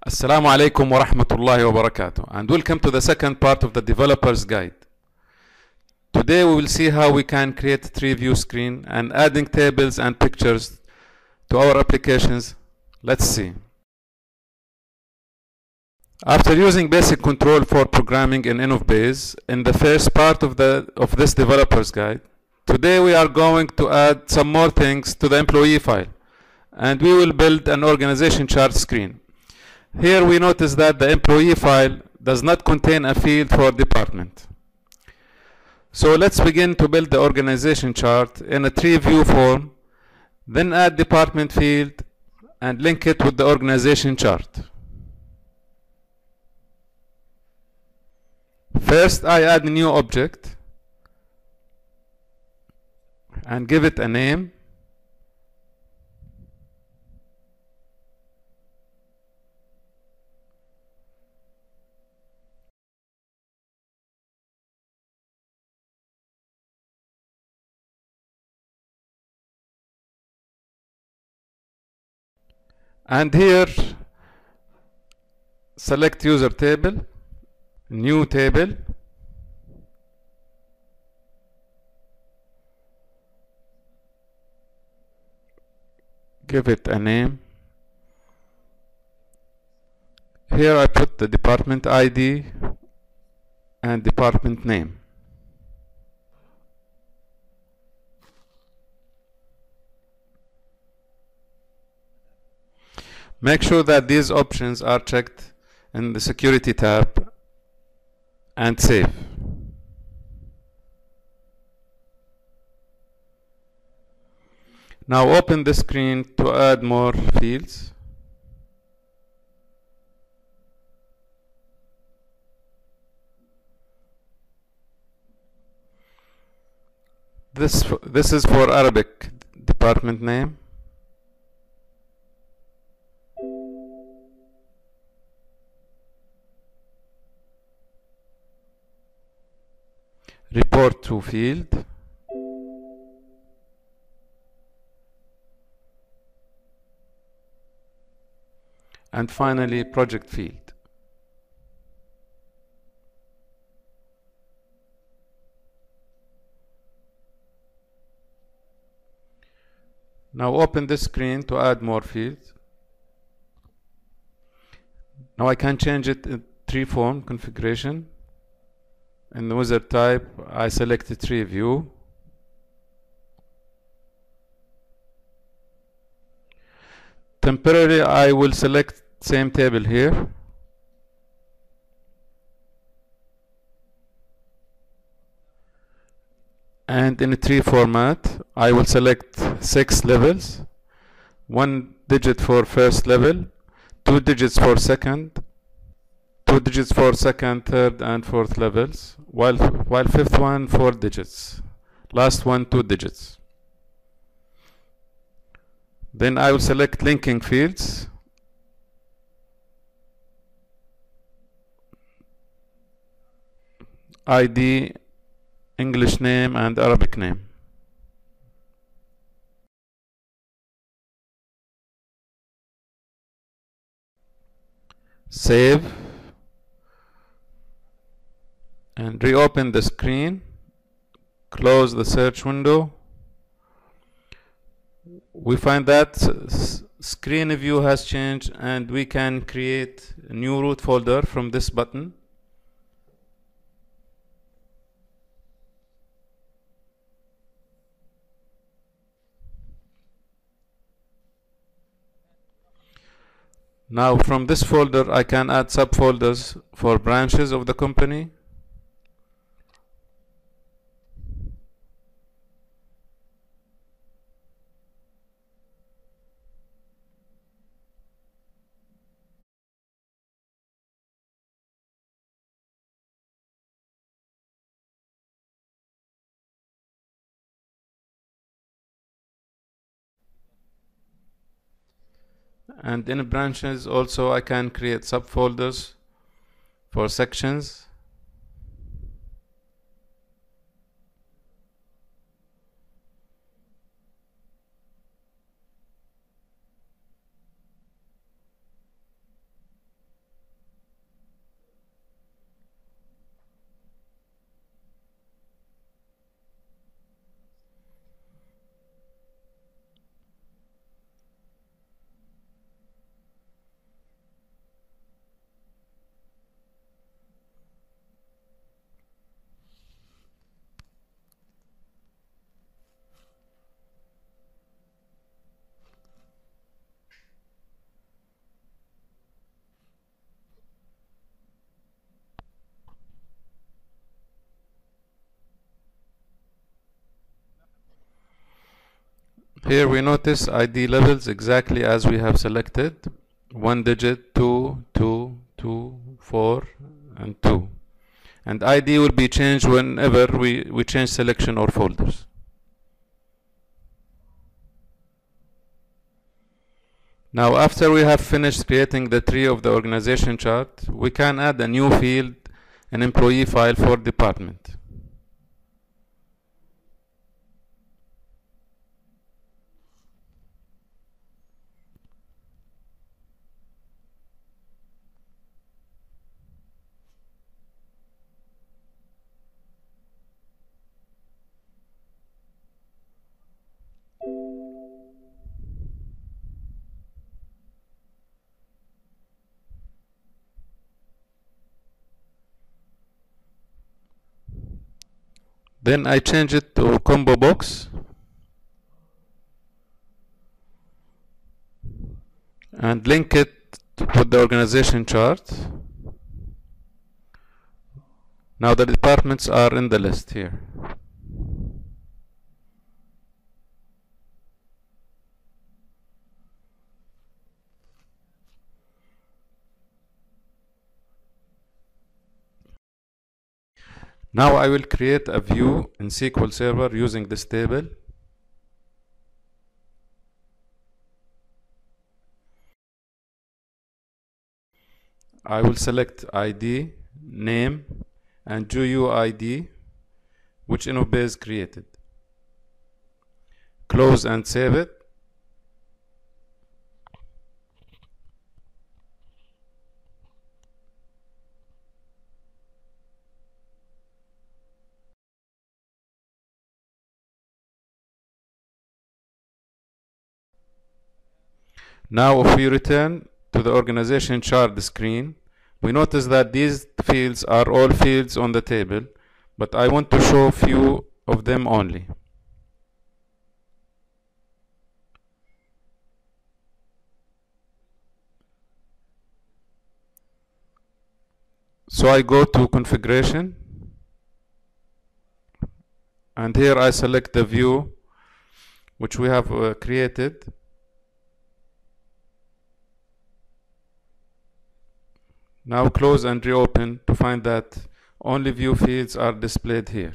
Assalamu alaikum wa rahmatullahi wa barakatuh, and welcome to the second part of the developer's guide. Today we will see how we can create a tree view screen and adding tables and pictures to our applications. Let's see. After using basic control for programming in InnovBase in the first part of this developer's guide, today we are going to add some more things to the employee file, and we will build an organization chart screen. Here we notice that the employee file does not contain a field for department. So let's begin to build the organization chart in a tree view form, then add department field and link it with the organization chart. First, I add a new object and give it a name. And here, select user table, new table, give it a name. Here I put the department ID and department name. Make sure that these options are checked in the security tab and save. Now open the screen to add more fields. This is for Arabic department name. Report to field. And finally, project field. Now open this screen to add more fields. Now I can change it in tree form configuration. In the wizard type, I select the tree view. Temporarily, I will select same table here. And in a tree format, I will select 6 levels, 1 digit for first level, 2 digits for second, 2 digits for second, third, and fourth levels, while fifth one 4 digits, last one 2 digits. Then I will select linking fields. ID, English name, and Arabic name. Save and reopen the screen. Close the search window. We find that screen view has changed and we can create a new root folder from this button. Now from this folder I can add subfolders for branches of the company. And in branches also I can create subfolders for sections. Here we notice ID levels exactly as we have selected. 1 digit, 2, 2, 2, 4, and 2. And ID will be changed whenever we change selection or folders. Now, after we have finished creating the tree of the organization chart, we can add a new field, an employee file for department. Then I change it to combo box and link it with the organization chart. Now the departments are in the list here. Now I will create a view in SQL Server using this table. I will select ID, name, and GUID, which InnovBase created. Close and save it. Now if we return to the organization chart screen, we notice that these fields are all fields on the table, but I want to show few of them only. So I go to configuration, and here I select the view which we have created. Now close and reopen to find that only view fields are displayed here.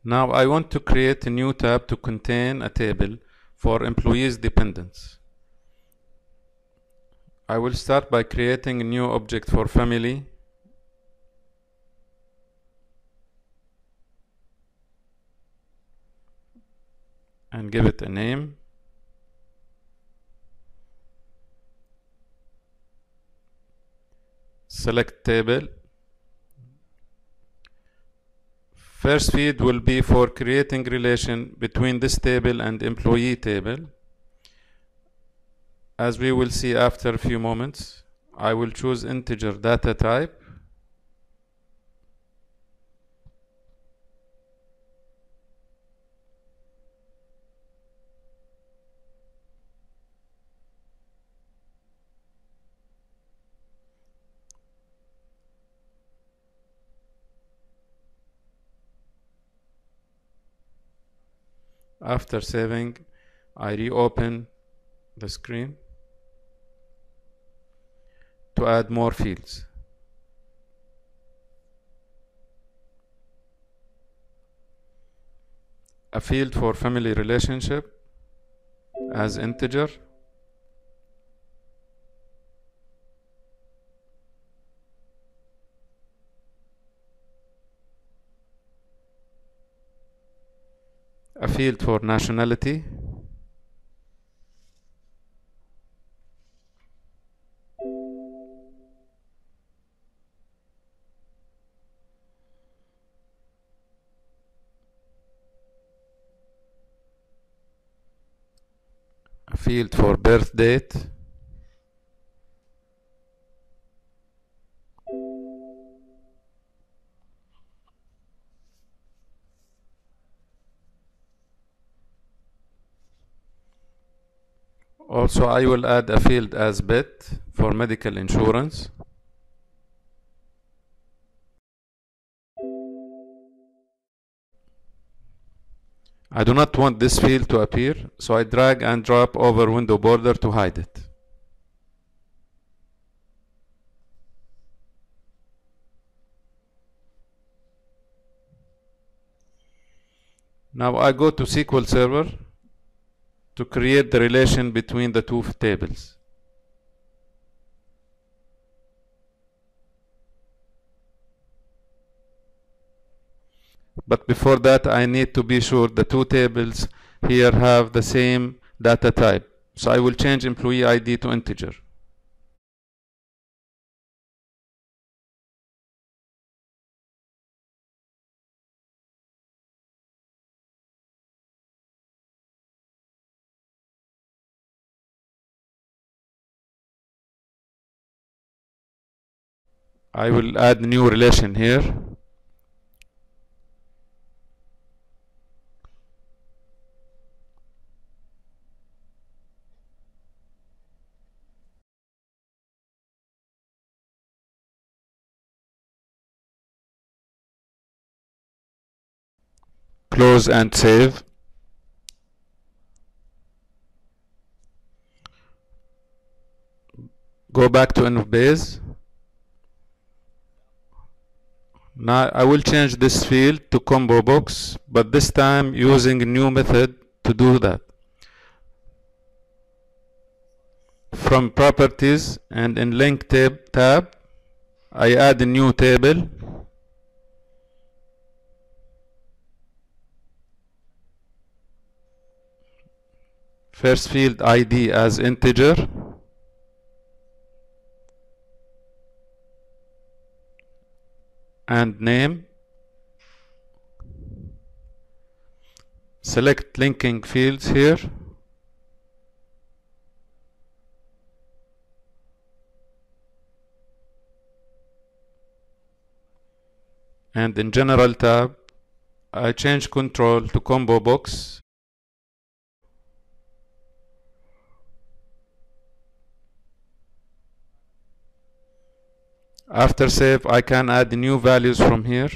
Now I want to create a new tab to contain a table for employees' dependents. I will start by creating a new object for family. And give it a name. Select table. First field will be for creating relation between this table and employee table. As we will see after a few moments, I will choose integer data type. After saving, I reopen the screen to add more fields. A field for family relationship as integer. A field for nationality. A field for birth date. Also, I will add a field as bit for medical insurance. I do not want this field to appear, so I drag and drop over window border to hide it. Now I go to SQL Server to create the relation between the two tables. But before that, I need to be sure the two tables here have the same data type. So I will change employee ID to integer. I will add new relation here. Close and save. Go back to InnovBase. Now I will change this field to combo box, but this time using a new method to do that. From properties and in link tab, I add a new table. First field ID as integer. And name. Select linking fields here. And in general tab, I change control to combo box. After save, I can add new values from here.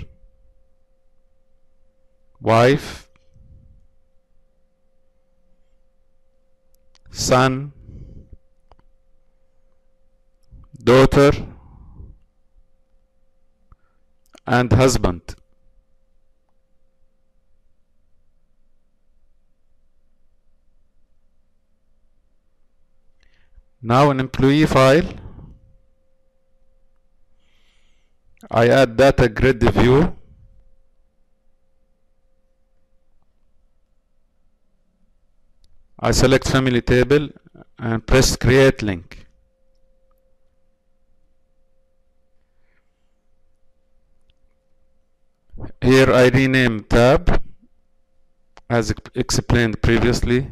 Wife, son, daughter, and husband. Now in employee file, I add data grid view. I select family table and press create link. Here I rename tab as explained previously.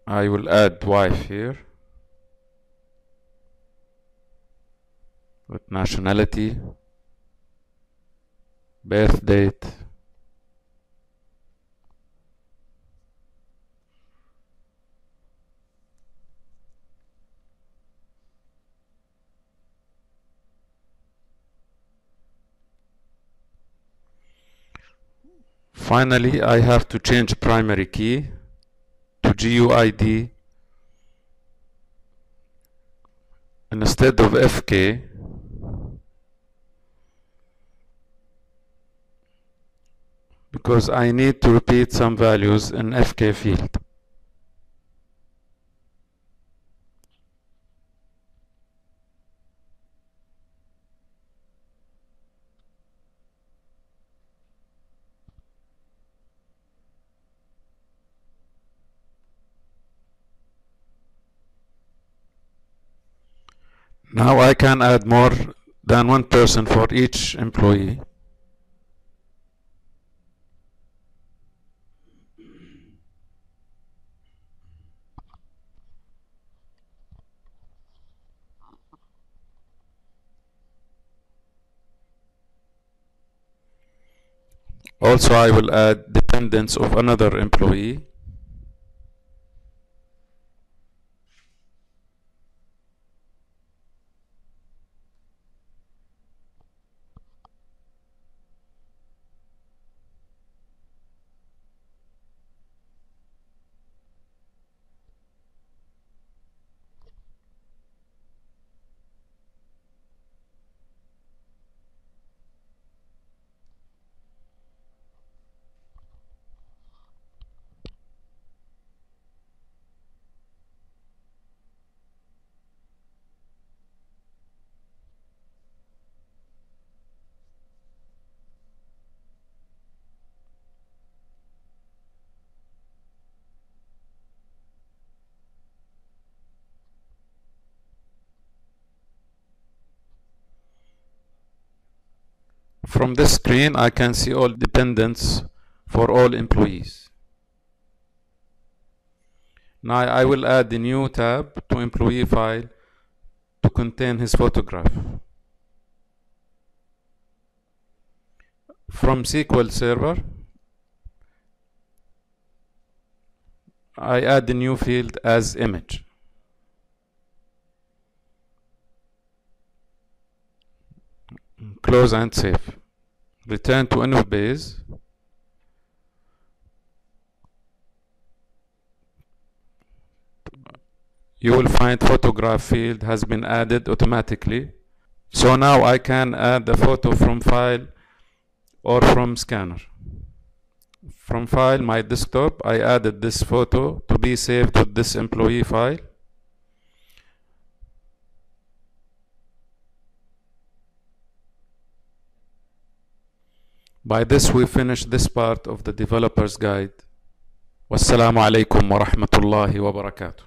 I will add wife here with nationality, birth date, finally I have to change primary key to GUID instead of FK. Because I need to repeat some values in FK field. Now I can add more than one person for each employee. Also, I will add dependents of another employee. From this screen, I can see all dependents for all employees. Now I will add a new tab to employee file to contain his photograph. From SQL Server, I add the new field as image. Close and save. Return to InnovBase. You will find photograph field has been added automatically. So now I can add a photo from file or from scanner. From file, my desktop, I added this photo to be saved with this employee file. By this we finish this part of the developer's guide. Wassalamu alaikum wa rahmatullahi wa barakatuh.